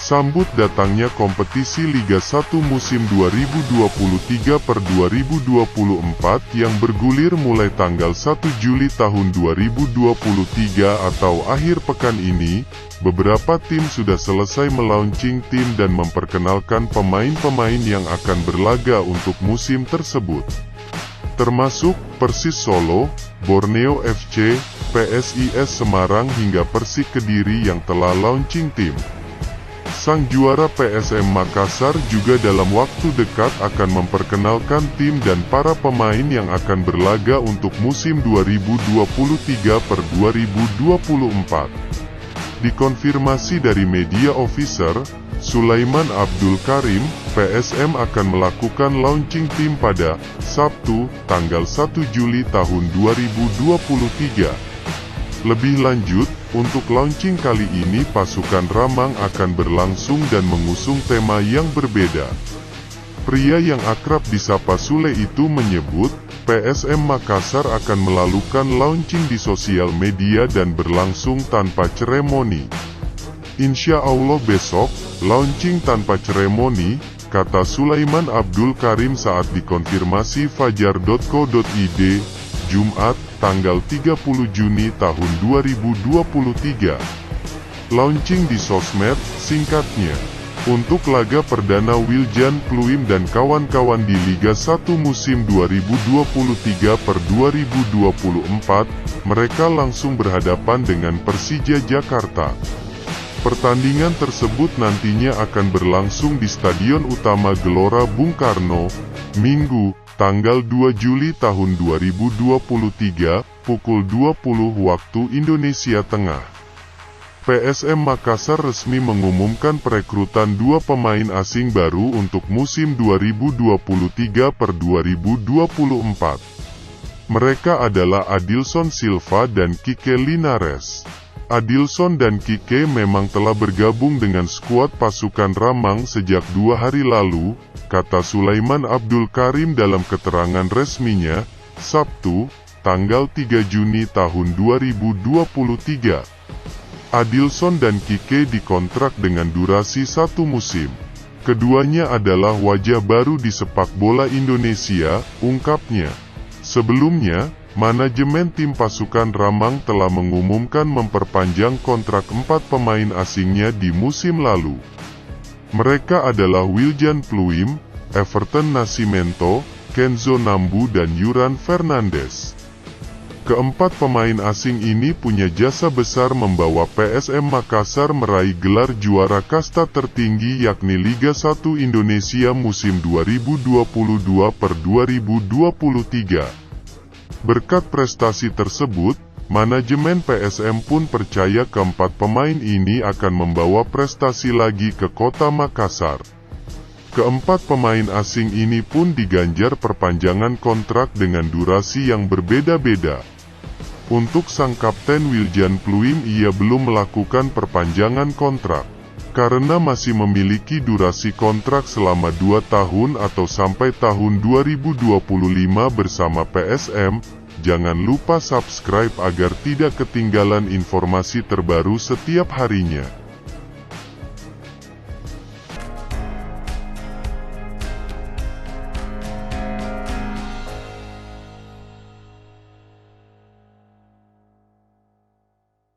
sambut datangnya kompetisi Liga 1 musim 2023/2024 yang bergulir mulai tanggal 1 Juli tahun 2023 atau akhir pekan ini. Beberapa tim sudah selesai melaunching tim dan memperkenalkan pemain-pemain yang akan berlaga untuk musim tersebut, termasuk Persis Solo, Borneo FC, PSIS Semarang hingga Persik Kediri yang telah launching tim. Sang juara PSM Makassar juga dalam waktu dekat akan memperkenalkan tim dan para pemain yang akan berlaga untuk musim 2023/2024. Dikonfirmasi dari media officer, Sulaiman Abdul Karim, PSM akan melakukan launching tim pada Sabtu, tanggal 1 Juli tahun 2023. Lebih lanjut, untuk launching kali ini pasukan Ramang akan berlangsung dan mengusung tema yang berbeda. Pria yang akrab disapa Sule itu menyebut, PSM Makassar akan melakukan launching di sosial media dan berlangsung tanpa seremoni. Insya Allah besok, launching tanpa seremoni, kata Sulaiman Abdul Karim saat dikonfirmasi fajar.co.id, Jumat, tanggal 30 Juni tahun 2023. Launching di sosmed, singkatnya. Untuk laga perdana Wiljan Pluim dan kawan-kawan di Liga 1 musim 2023/2024, mereka langsung berhadapan dengan Persija Jakarta. Pertandingan tersebut nantinya akan berlangsung di Stadion Utama Gelora Bung Karno, Minggu, tanggal 2 Juli tahun 2023, pukul 20 waktu Indonesia Tengah. PSM Makassar resmi mengumumkan perekrutan 2 pemain asing baru untuk musim 2023/2024. Mereka adalah Adilson Silva dan Kike Linares. Adilson dan Kike memang telah bergabung dengan skuad pasukan Ramang sejak 2 hari lalu, kata Sulaiman Abdul Karim dalam keterangan resminya, Sabtu, tanggal 3 Juni tahun 2023. Adilson dan Kike dikontrak dengan durasi 1 musim. Keduanya adalah wajah baru di sepak bola Indonesia, ungkapnya. Sebelumnya, manajemen tim pasukan Ramang telah mengumumkan memperpanjang kontrak 4 pemain asingnya di musim lalu. Mereka adalah Wiljan Pluim, Everton Nascimento, Kenzo Nambu dan Yuran Fernandes. Keempat pemain asing ini punya jasa besar membawa PSM Makassar meraih gelar juara kasta tertinggi yakni Liga 1 Indonesia musim 2022/2023. Berkat prestasi tersebut, manajemen PSM pun percaya keempat pemain ini akan membawa prestasi lagi ke kota Makassar. Keempat pemain asing ini pun diganjar perpanjangan kontrak dengan durasi yang berbeda-beda. Untuk sang kapten Wiljan Pluim ia belum melakukan perpanjangan kontrak, karena masih memiliki durasi kontrak selama 2 tahun atau sampai tahun 2025 bersama PSM. Jangan lupa subscribe agar tidak ketinggalan informasi terbaru setiap harinya.